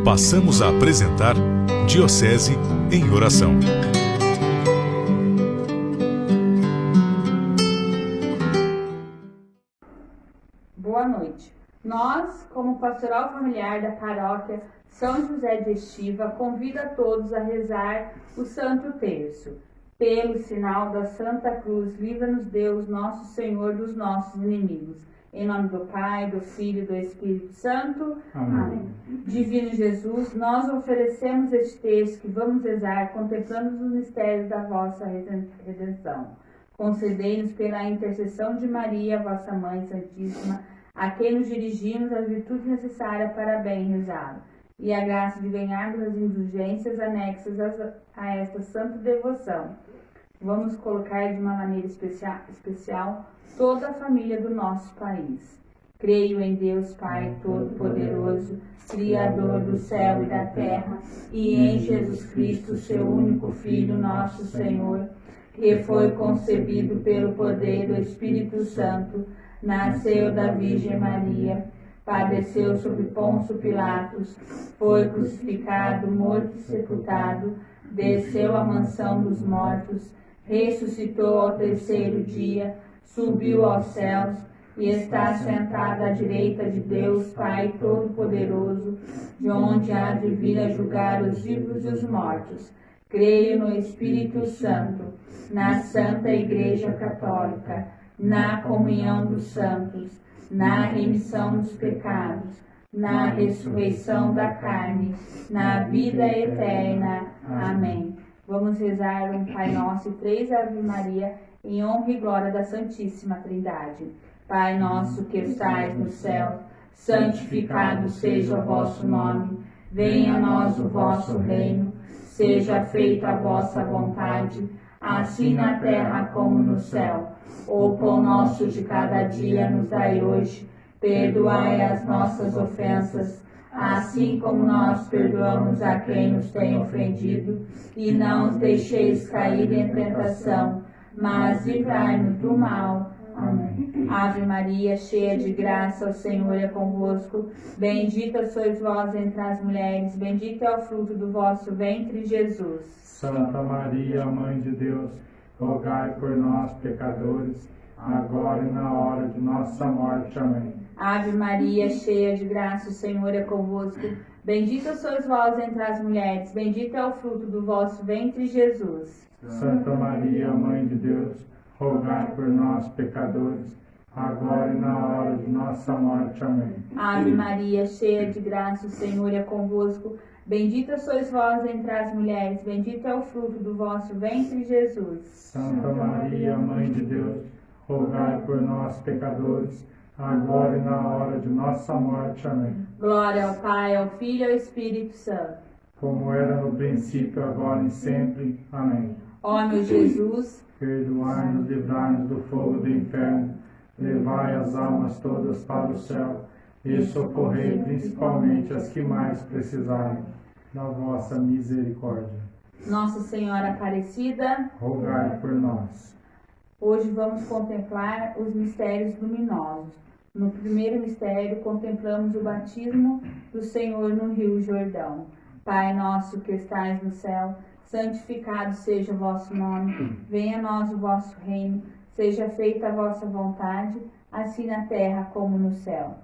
Passamos a apresentar Diocese em Oração. Boa noite. Nós, como pastoral familiar da paróquia São José de Estiva, convido a todos a rezar o Santo Terço. Pelo sinal da Santa Cruz, livra-nos Deus, nosso Senhor, dos nossos inimigos. Em nome do Pai, do Filho e do Espírito Santo. Amém. Divino Jesus, nós oferecemos este texto que vamos rezar, contemplando os mistérios da vossa redenção. Concedei-nos pela intercessão de Maria, vossa Mãe Santíssima, a quem nos dirigimos as virtudes necessárias para bem rezar, e a graça de ganharmos as indulgências anexas a esta santa devoção. Vamos colocar de uma maneira especial toda a família do nosso país. Creio em Deus Pai Todo-Poderoso, Criador do céu e da terra, e em Jesus Cristo, seu único Filho, nosso Senhor, que foi concebido pelo poder do Espírito Santo, nasceu da Virgem Maria, padeceu sob Pôncio Pilatos, foi crucificado, morto e sepultado, desceu à mansão dos mortos, ressuscitou ao terceiro dia, subiu aos céus e está sentado à direita de Deus Pai Todo-Poderoso, de onde há de vir a julgar os vivos e os mortos. Creio no Espírito Santo, na Santa Igreja Católica, na comunhão dos santos, na remissão dos pecados, na ressurreição da carne, na vida eterna. Amém. Vamos rezar um Pai Nosso e 3 Ave Maria em honra e glória da Santíssima Trindade. Pai nosso que estais no céu, santificado seja o vosso nome. Venha a nós o vosso reino. Seja feita a vossa vontade, assim na terra como no céu. O pão nosso de cada dia nos dai hoje. Perdoai as nossas ofensas, assim como nós perdoamos a quem nos tem ofendido. E não os deixeis cair em tentação, mas livrai-nos do mal. Amém. Ave Maria, cheia de graça, o Senhor é convosco. Bendita sois vós entre as mulheres, bendito é o fruto do vosso ventre, Jesus. Santa Maria, Mãe de Deus, rogai por nós, pecadores, agora e na hora de nossa morte. Amém. Ave Maria, cheia de graça, o Senhor é convosco. Bendita sois vós entre as mulheres, bendito é o fruto do vosso ventre, Jesus. Santa Maria, Mãe de Deus, rogai por nós, pecadores, agora e na hora de nossa morte. Amém. Ave Maria, cheia de graça, o Senhor é convosco. Bendita sois vós entre as mulheres, bendito é o fruto do vosso ventre, Jesus. Santa Maria, Mãe de Deus, rogai por nós, pecadores, agora e na hora de nossa morte. Amém. Glória ao Pai, ao Filho e ao Espírito Santo, como era no princípio, agora e sempre. Amém. Ó meu Jesus, perdoai-nos, livrai-nos do fogo do inferno, levai as almas todas para o céu e socorrei principalmente as que mais precisarem da vossa misericórdia. Nossa Senhora Aparecida, rogai por nós. Hoje vamos contemplar os mistérios luminosos. No primeiro mistério, contemplamos o batismo do Senhor no Rio Jordão. Pai nosso que estais no céu, santificado seja o vosso nome. Venha a nós o vosso reino. Seja feita a vossa vontade, assim na terra como no céu.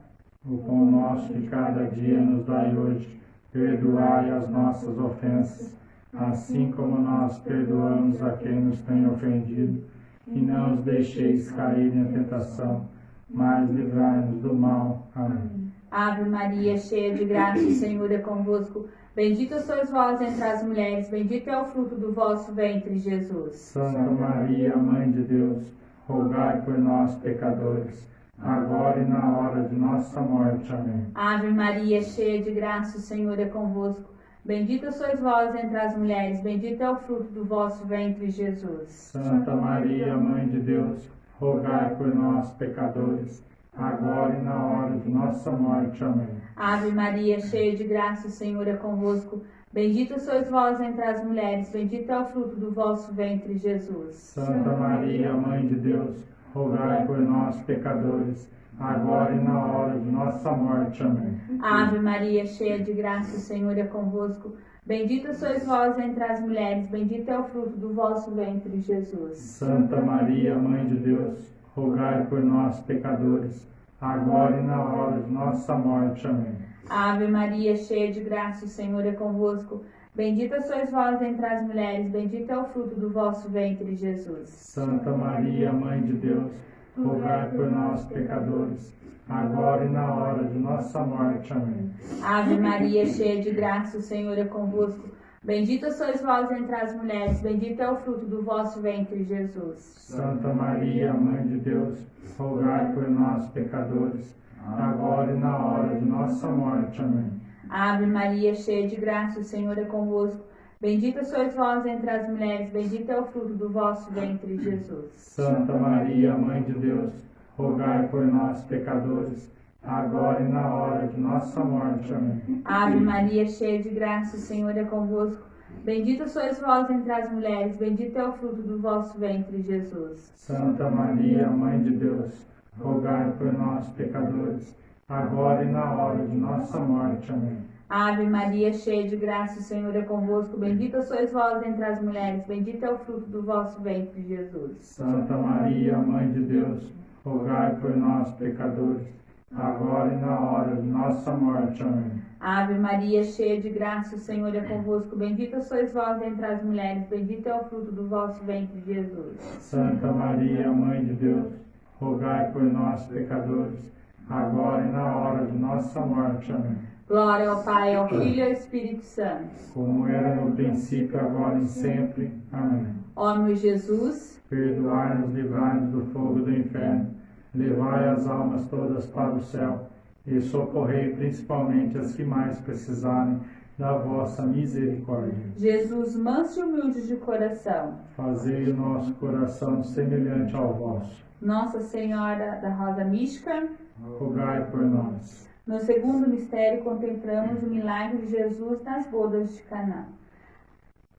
O pão nosso de cada dia nos dai hoje. Perdoai as nossas ofensas, assim como nós perdoamos a quem nos tem ofendido. E não os deixeis cair em tentação, mas livrai-nos do mal. Amém. Ave Maria, cheia de graça, o Senhor é convosco. Bendita sois vós entre as mulheres, bendito é o fruto do vosso ventre, Jesus. Santa Maria, Mãe de Deus, rogai por nós, pecadores, agora e na hora de nossa morte. Amém. Ave Maria, cheia de graça, o Senhor é convosco. Bendita sois vós entre as mulheres, bendito é o fruto do vosso ventre, Jesus. Santa Maria, Mãe de Deus, rogai por nós, pecadores, agora e na hora de nossa morte. Amém. Ave Maria, cheia de graça, o Senhor é convosco. Bendita sois vós entre as mulheres, bendito é o fruto do vosso ventre, Jesus. Santa Maria, Mãe de Deus, rogai por nós, pecadores, agora e na hora de nossa morte. Amém. Ave Maria, cheia de graça, o Senhor é convosco. Bendita sois vós entre as mulheres, bendito é o fruto do vosso ventre, Jesus. Santa Maria, Mãe de Deus, rogai por nós, pecadores, agora e na hora de nossa morte. Amém. Ave Maria, cheia de graça, o Senhor é convosco. Bendita sois vós entre as mulheres, bendito é o fruto do vosso ventre, Jesus. Santa Maria, Mãe de Deus, rogai por nós, pecadores, agora e na hora de nossa morte. Amém. Ave Maria, cheia de graça, o Senhor é convosco. Bendita sois vós entre as mulheres, bendito é o fruto do vosso ventre, Jesus. Santa Maria, Mãe de Deus, rogai por nós, pecadores, agora e na hora de nossa morte. Amém. Ave Maria, cheia de graça, o Senhor é convosco. Bendita sois vós entre as mulheres, bendito é o fruto do vosso ventre, Jesus. Santa Maria, Mãe de Deus, rogai por nós, pecadores, agora e na hora de nossa morte. Amém. Ave Maria, cheia de graça, o Senhor é convosco. Bendita sois vós entre as mulheres, bendito é o fruto do vosso ventre, Jesus. Santa Maria, Mãe de Deus, rogai por nós, pecadores, agora e na hora de nossa morte. Amém. Ave Maria, cheia de graça, o Senhor é convosco. Bendita sois vós entre as mulheres, bendito é o fruto do vosso ventre, Jesus. Santa Maria, Mãe de Deus, rogai por nós, pecadores, agora e na hora de nossa morte. Amém. Ave Maria, cheia de graça, o Senhor é convosco. Bendita sois vós entre as mulheres, bendito é o fruto do vosso ventre, Jesus. Santa Maria, Mãe de Deus, rogai por nós, pecadores, agora e na hora de nossa morte. Amém. Glória ao Pai, ao Filho e ao Espírito Santo. Como era no princípio, agora e sempre. Amém. Ó meu Jesus, Perdoai-nos, livrai-nos do fogo do inferno, levai as almas todas para o céu e socorrei principalmente as que mais precisarem da vossa misericórdia. Jesus, manso e humilde de coração, Fazei o nosso coração semelhante ao vosso. Nossa Senhora da Rosa Mística. Rogai por nós. No segundo mistério, contemplamos o milagre de Jesus nas bodas de Caná.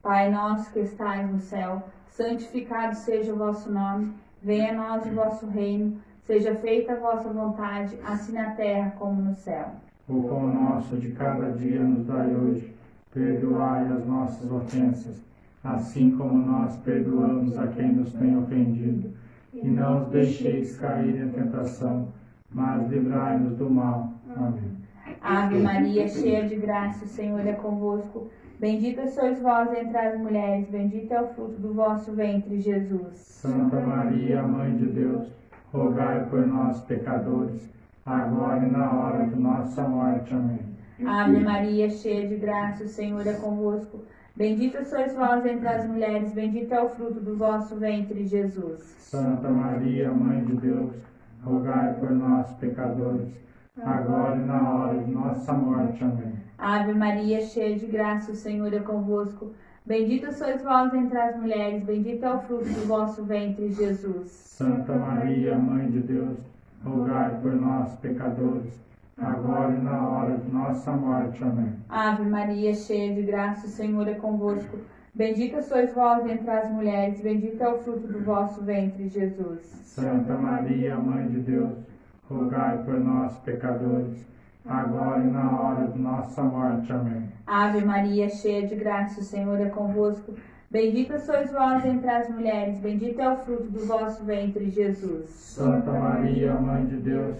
Pai nosso que estais no céu, santificado seja o vosso nome. Venha a nós o vosso reino. Seja feita a vossa vontade, assim na terra como no céu. O pão nosso de cada dia nos dai hoje. Perdoai as nossas ofensas, assim como nós perdoamos a quem nos tem ofendido. E não os deixeis cair em tentação, mas livrai-nos do mal. Amém. Ave Maria, cheia de graça, o Senhor é convosco. Bendita sois vós entre as mulheres, bendito é o fruto do vosso ventre, Jesus. Santa Maria, Mãe de Deus, rogai por nós, pecadores, agora e na hora de nossa morte. Amém. Ave Maria, cheia de graça, o Senhor é convosco. Bendita sois vós entre as mulheres, bendito é o fruto do vosso ventre, Jesus. Santa Maria, Mãe de Deus, rogai por nós, pecadores, agora e na hora de nossa morte. Amém. Ave Maria, cheia de graça, o Senhor é convosco. Bendita sois vós entre as mulheres, bendito é o fruto do vosso ventre, Jesus. Santa Maria, Mãe de Deus, rogai por nós, pecadores, agora e na hora de nossa morte. Amém. Ave Maria, cheia de graça, o Senhor é convosco. Bendita sois vós entre as mulheres, bendito é o fruto do vosso ventre, Jesus. Santa Maria, Mãe de Deus, rogai por nós, pecadores, agora e na hora de nossa morte. Amém. Ave Maria, cheia de graça, o Senhor é convosco. Bendita sois vós entre as mulheres, bendito é o fruto do vosso ventre, Jesus. Santa Maria, Mãe de Deus,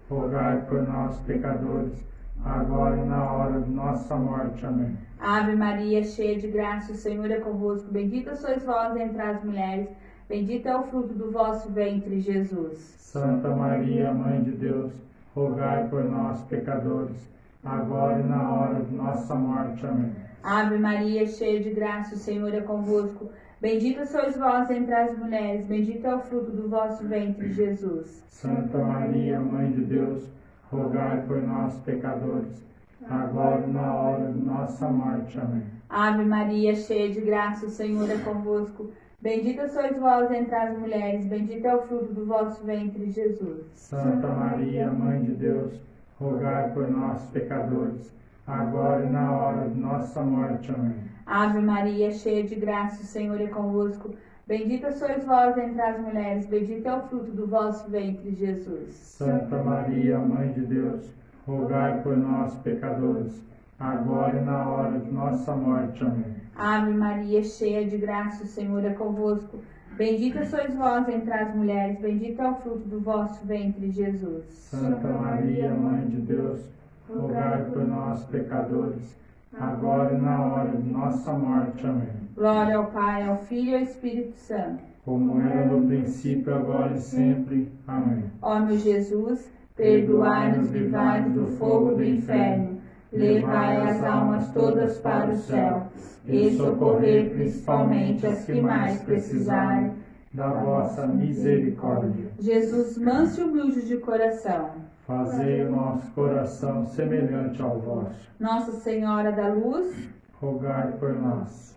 rogai por nós, pecadores, agora e na hora de nossa morte. Amém. Ave Maria, cheia de graça, o Senhor é convosco. Bendita sois vós entre as mulheres, bendito é o fruto do vosso ventre, Jesus. Santa Maria, Mãe de Deus, rogai por nós, pecadores, agora e na hora de nossa morte. Amém. Ave Maria, cheia de graça, o Senhor é convosco. Bendita sois vós entre as mulheres, bendito é o fruto do vosso ventre, Jesus. Santa Maria, Mãe de Deus, rogai por nós, pecadores, agora e na hora de nossa morte. Amém. Ave Maria, cheia de graça, o Senhor é convosco. Bendita sois vós entre as mulheres, bendito é o fruto do vosso ventre, Jesus. Santa Maria, Mãe de Deus, rogai por nós, pecadores, agora e na hora de nossa morte. Amém. Ave Maria, cheia de graça, o Senhor é convosco. Bendita sois vós entre as mulheres, bendito é o fruto do vosso ventre, Jesus. Santa Maria, Mãe de Deus, rogai por nós, pecadores, agora e na hora de nossa morte. Amém. Ave Maria, cheia de graça, o Senhor é convosco. Bendita sois vós entre as mulheres, bendito é o fruto do vosso ventre, Jesus. Santa Maria, Mãe de Deus, rogai por nós, pecadores, agora e na hora de nossa morte. Amém. Glória ao Pai, ao Filho e ao Espírito Santo. Como era no princípio, agora e sempre. Amém. Ó meu Jesus, perdoai-nos, livrai-nos do fogo do inferno, levai as almas todas para o céu e socorrei principalmente as que mais precisarem da vossa misericórdia. Jesus, manso e humilde de coração, Fazei o nosso coração semelhante ao vosso. Nossa Senhora da Luz, Rogai por nós.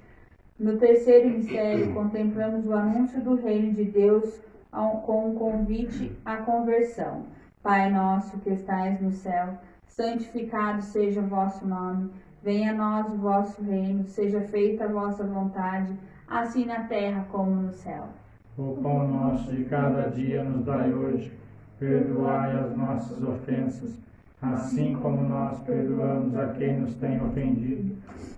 no terceiro mistério contemplamos o anúncio do reino de Deus com um convite à conversão. Pai nosso que estais no céu, santificado seja o vosso nome. Venha a nós o vosso reino, seja feita a vossa vontade, assim na terra como no céu. O pão nosso de cada dia nos dai hoje. Perdoai as nossas ofensas, assim como nós perdoamos a quem nos tem ofendido.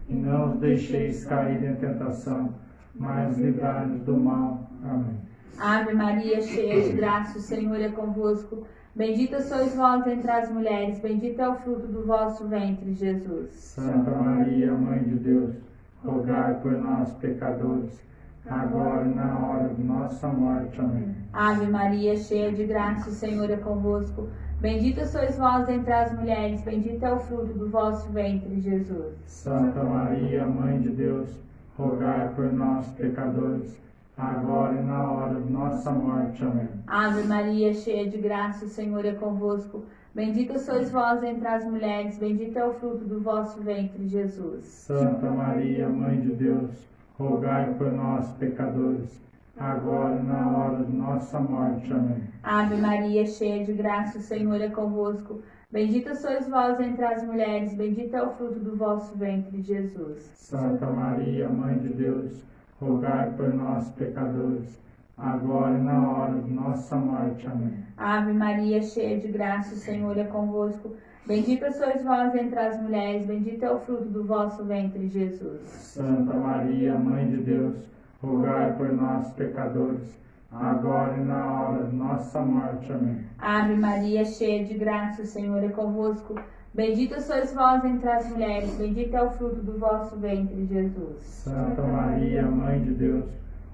E não os deixeis cair em tentação, mas livrai-nos do mal. Amém. Ave Maria, cheia de graça, o Senhor é convosco. Bendita sois vós entre as mulheres, bendito é o fruto do vosso ventre, Jesus. Santa Maria, Mãe de Deus, rogai por nós, pecadores, agora e na hora de nossa morte. Amém. Ave Maria, cheia de graça, o Senhor é convosco. Bendita sois vós entre as mulheres, bendito é o fruto do vosso ventre, Jesus. Santa Maria, Mãe de Deus, rogai por nós, pecadores, agora e na hora de nossa morte. Amém. Ave Maria, cheia de graça, o Senhor é convosco. Bendita sois vós entre as mulheres, bendito é o fruto do vosso ventre, Jesus. Santa Maria, Mãe de Deus, rogai por nós, pecadores, agora e na hora de nossa morte. Amém. Ave Maria, cheia de graça, o Senhor é convosco. Bendita sois vós entre as mulheres, bendito é o fruto do vosso ventre, Jesus. Santa Maria, Mãe de Deus, rogai por nós, pecadores, agora e na hora de nossa morte. Amém. Ave Maria, cheia de graça, o Senhor é convosco. Bendita sois vós entre as mulheres, bendito é o fruto do vosso ventre, Jesus. Santa Maria, Mãe de Deus, rogai por nós, pecadores, agora e na hora de nossa morte. Amém. Ave Maria, cheia de graça, o Senhor é convosco. Bendita sois vós entre as mulheres, bendito é o fruto do vosso ventre, Jesus. Santa Maria, Mãe de Deus,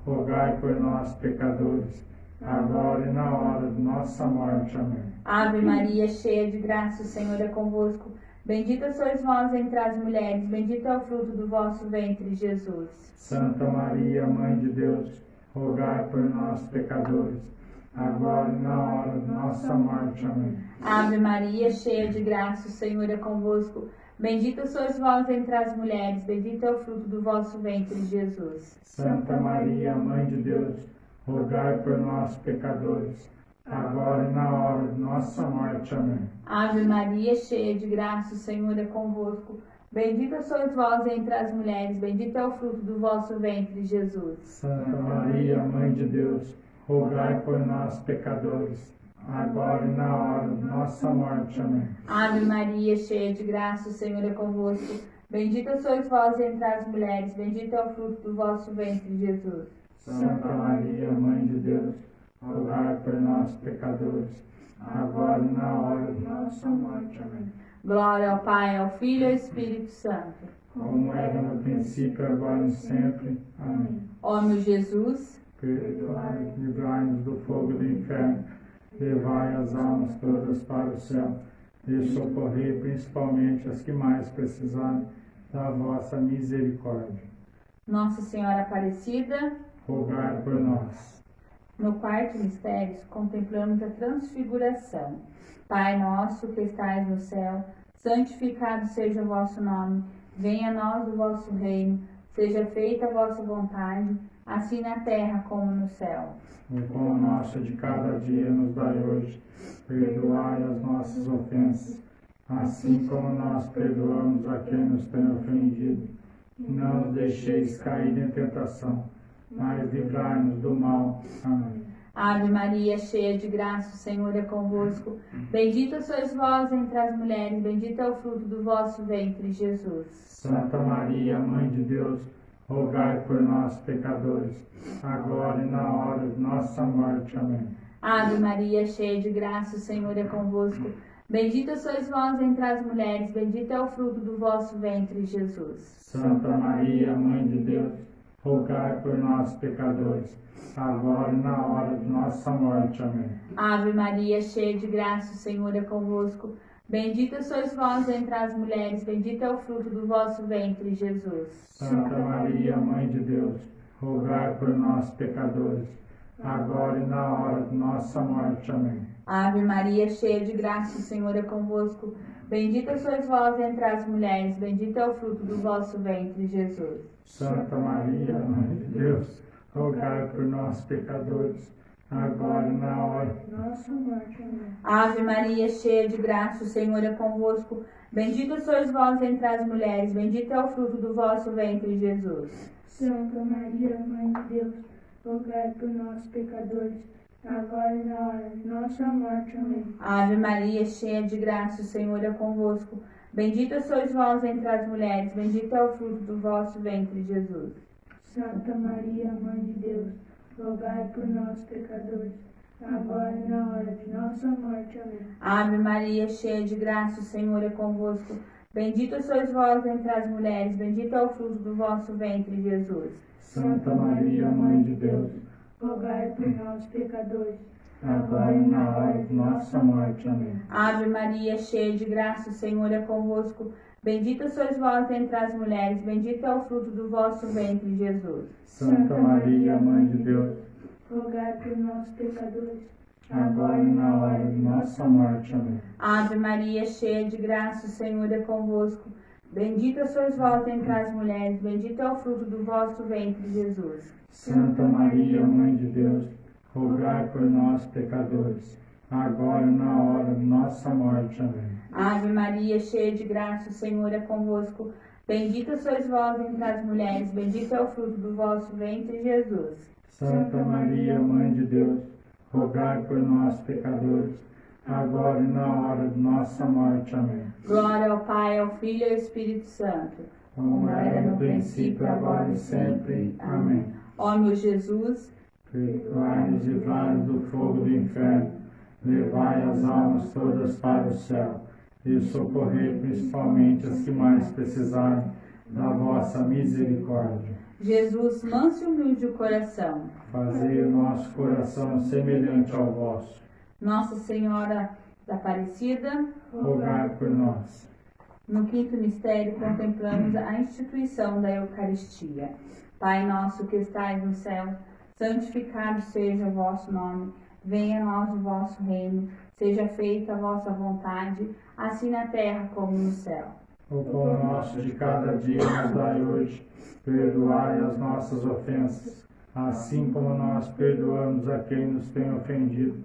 rogai por nós, pecadores, agora e na hora de nossa morte. Amém. Ave Maria, cheia de graça, o Senhor é convosco. Bendita sois vós entre as mulheres, bendito é o fruto do vosso ventre, Jesus. Santa Maria, Mãe de Deus, rogai por nós, pecadores, agora e na hora de nossa morte. Amém. Ave Maria, cheia de graça, o Senhor é convosco. Bendita sois vós entre as mulheres, bendito é o fruto do vosso ventre, Jesus. Santa Maria, Mãe de Deus, rogai por nós, pecadores, agora e na hora de nossa morte. Amém. Ave Maria, cheia de graça, o Senhor é convosco. Bendita sois vós entre as mulheres, bendito é o fruto do vosso ventre, Jesus. Santa Maria, Mãe de Deus, rogai por nós, pecadores, agora e na hora de nossa morte. Amém. Ave Maria, cheia de graça, o Senhor é convosco. Bendita sois vós entre as mulheres, bendito é o fruto do vosso ventre, Jesus. Santa Maria, Mãe de Deus, rogai por nós, pecadores, agora e na hora de nossa morte. Amém. Glória ao Pai, ao Filho e ao Espírito Santo. Como era no princípio, agora e sempre. Amém. Ó meu Jesus, Perdoai, livrai-nos do fogo do inferno, levai as almas todas para o céu e socorrei principalmente as que mais precisarem da vossa misericórdia. Nossa Senhora Aparecida, Rogai por nós. no quarto mistério, contemplamos a transfiguração. Pai nosso que estais no céu, santificado seja o vosso nome. Venha a nós o vosso reino. Seja feita a vossa vontade, assim na terra como no céu. O pão nosso de cada dia nos dai hoje. Perdoai as nossas ofensas, assim como nós perdoamos a quem nos tem ofendido. E não nos deixeis cair em tentação, mas livrai-nos do mal. Amém. Ave Maria, cheia de graça, o Senhor é convosco. Bendita sois vós entre as mulheres, bendito é o fruto do vosso ventre, Jesus. Santa Maria, Mãe de Deus, rogai por nós, pecadores, agora e na hora de nossa morte. Amém. Ave Maria, cheia de graça, o Senhor é convosco. Bendita sois vós entre as mulheres, bendito é o fruto do vosso ventre, Jesus. Santa Maria, Mãe de Deus, rogai por nós, pecadores, agora e na hora de nossa morte. Amém. Ave Maria, cheia de graça, o Senhor é convosco. Bendita sois vós entre as mulheres, bendito é o fruto do vosso ventre, Jesus. Santa Maria, Mãe de Deus, rogai por nós, pecadores, agora e na hora de nossa morte. Amém. Ave Maria, cheia de graça, o Senhor é convosco. Bendita sois vós entre as mulheres, bendito é o fruto do vosso ventre, Jesus. Santa Maria, Mãe de Deus, rogai por nós, pecadores, agora e na hora de nossa morte. Amém. Ave Maria, cheia de graça, o Senhor é convosco. Bendita sois vós entre as mulheres, bendito é o fruto do vosso ventre, Jesus. Santa Maria, Mãe de Deus, rogai por nós, pecadores, agora e na hora de nossa morte. Amém. Ave Maria, cheia de graça, o Senhor é convosco. Bendita sois vós entre as mulheres, bendito é o fruto do vosso ventre, Jesus. Santa Maria, Mãe de Deus, rogai por nós, pecadores, agora e na hora de nossa morte. Amém. Ave Maria, cheia de graça, o Senhor é convosco. Bendita sois vós entre as mulheres, bendito é o fruto do vosso ventre, Jesus. Santa Maria, Mãe de Deus, rogai por nós, pecadores, agora e na hora de nossa morte. Amém. Ave Maria, cheia de graça, o Senhor é convosco. Bendita sois vós entre as mulheres, bendito é o fruto do vosso ventre, Jesus. Santa Maria, Mãe de Deus, rogai por nós, pecadores, agora e na hora de nossa morte. Amém. Ave Maria, cheia de graça, o Senhor é convosco. Bendita sois vós entre as mulheres, bendito é o fruto do vosso ventre, Jesus. Santa Maria, Mãe de Deus, rogai por nós, pecadores, agora e na hora de nossa morte. Amém. Ave Maria, cheia de graça, o Senhor é convosco. Bendita sois vós entre as mulheres, bendito é o fruto do vosso ventre, Jesus. Santa Maria, Mãe de Deus, rogai por nós, pecadores, agora e na hora de nossa morte. Amém. Glória ao Pai, ao Filho e ao Espírito Santo, Como era no princípio, agora e sempre. Amém. Ó meu Jesus, Perdoai-nos e livrai-nos do fogo do inferno, levai as almas todas para o céu, e socorrei principalmente as que mais precisarem da vossa misericórdia. Jesus, manso e humilde de coração, Fazei o nosso coração semelhante ao vosso. Nossa Senhora da Aparecida, Rogai por nós. no quinto mistério contemplamos a instituição da Eucaristia. Pai nosso que estais no céu, santificado seja o vosso nome, venha a nós o vosso reino, seja feita a vossa vontade, assim na terra como no céu. O pão nosso de cada dia nos dai hoje, perdoai as nossas ofensas, assim como nós perdoamos a quem nos tem ofendido.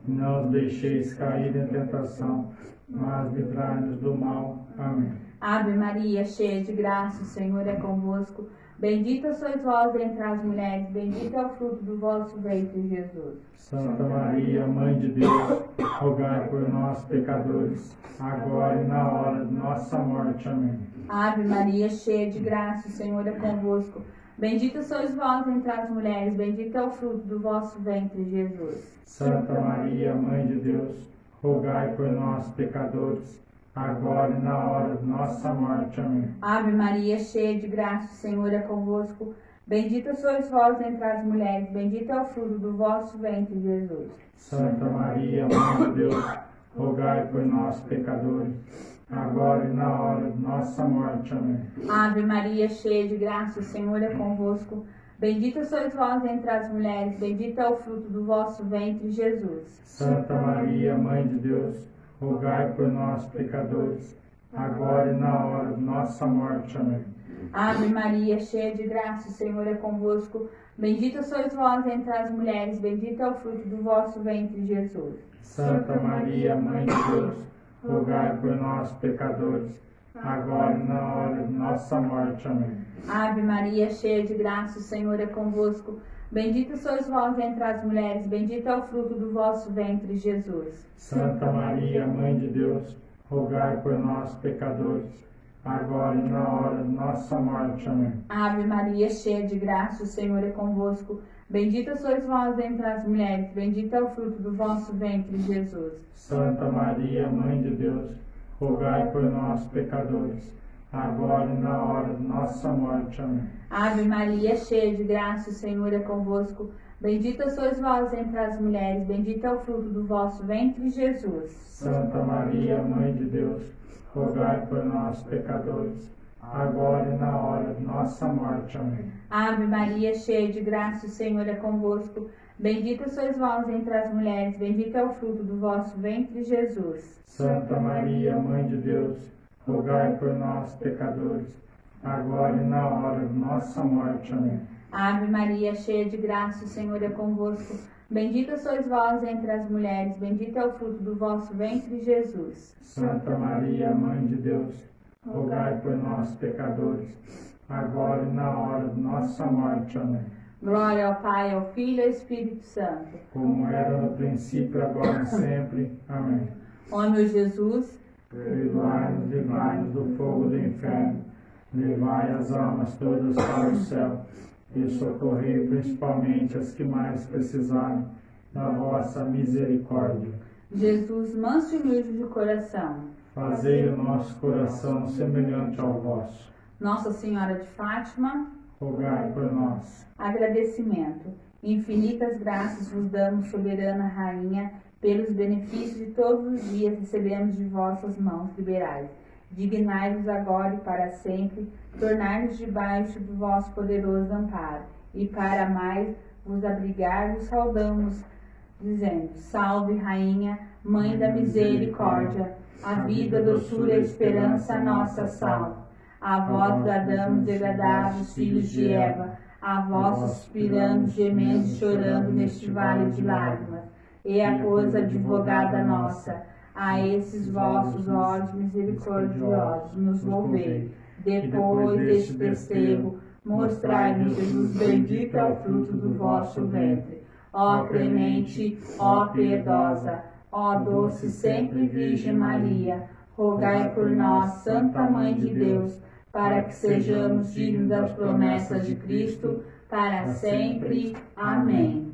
Não os deixeis cair em tentação, mas livrai-nos do mal. Amém. Ave Maria, cheia de graça, o Senhor é convosco. Bendita sois vós entre as mulheres, bendito é o fruto do vosso ventre, Jesus. Santa Maria, Mãe de Deus, rogai por nós, pecadores, agora e na hora de nossa morte. Amém. Ave Maria, cheia de graça, o Senhor é convosco. Bendita sois vós entre as mulheres, bendito é o fruto do vosso ventre, Jesus. Santa Maria, Mãe de Deus, rogai por nós, pecadores, agora e na hora de nossa morte. Amém. Ave Maria, cheia de graça, o Senhor é convosco. Bendita sois vós entre as mulheres, bendito é o fruto do vosso ventre, Jesus. Santa Maria, Mãe de Deus, rogai por nós, pecadores, agora e na hora de nossa morte. Amém. Ave Maria, cheia de graça, o Senhor é convosco. Bendita sois vós entre as mulheres, bendito é o fruto do vosso ventre, Jesus. Santa Maria, Mãe de Deus, rogai por nós, pecadores, agora e na hora de nossa morte. Amém. Ave Maria, cheia de graça, o Senhor é convosco. Bendita sois vós entre as mulheres, bendito é o fruto do vosso ventre, Jesus. Santa Maria, Mãe de Deus, rogai por nós, pecadores, agora e na hora de nossa nossa morte. Amém. Ave Maria, cheia de graça, o Senhor é convosco. Bendita sois vós entre as mulheres, bendito é o fruto do vosso ventre, Jesus. Santa Maria, Mãe de Deus, rogai por nós, pecadores, agora e na hora de nossa morte. Amém. Ave Maria, cheia de graça, o Senhor é convosco. Bendita sois vós entre as mulheres, bendito é o fruto do vosso ventre, Jesus. Santa Maria, Mãe de Deus, rogai por nós, pecadores, agora e na hora de nossa morte. Amém. Ave Maria, cheia de graça, o Senhor é convosco. Bendita sois vós entre as mulheres, bendito é o fruto do vosso ventre, Jesus. Santa Maria, Mãe de Deus, rogai por nós, pecadores, agora e na hora de nossa morte. Amém. Ave Maria, cheia de graça, o Senhor é convosco. Bendita sois vós entre as mulheres, bendito é o fruto do vosso ventre, Jesus. Santa Maria, Mãe de Deus, rogai por nós, pecadores, agora e na hora de nossa morte. Amém. Ave Maria, cheia de graça, o Senhor é convosco. Bendita sois vós entre as mulheres, bendito é o fruto do vosso ventre, Jesus. Santa Maria, Mãe de Deus, rogai por nós, pecadores, agora e na hora de nossa morte. Amém. Glória ao Pai, ao Filho e ao Espírito Santo. Como era no princípio, agora e sempre. Amém. Ó meu Jesus, Perdoai-nos, livrai-nos do fogo do inferno, levai as almas todas para o céu e socorrei principalmente as que mais precisarem da vossa misericórdia. Jesus, manso e humilde de coração, Fazei o nosso coração semelhante ao vosso. Nossa Senhora de Fátima, Rogai por nós. agradecimento. Infinitas graças vos damos, soberana Rainha, pelos benefícios de todos os dias recebemos de vossas mãos liberais. Dignai-vos agora e para sempre, tornar-nos debaixo do vosso poderoso amparo, e para mais vos abrigar, vos saudamos, dizendo: Salve, Rainha, Mãe da Misericórdia, a vida, doçura e esperança nossa salve. A vós bradamos, degradados filhos de Eva, a vós suspiramos, gemendo e chorando neste vale de lágrimas. E a coisa advogada nossa, a esses vossos olhos misericordiosos nos volvei. Depois deste desterro, mostrai-nos, Jesus bendito é o fruto do vosso ventre. Ó clemente, ó piedosa, ó doce sempre Virgem Maria, rogai por nós, Santa Mãe de Deus, para que sejamos dignos das promessas de Cristo, para sempre. Amém.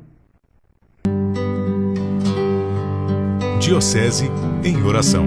Diocese em oração.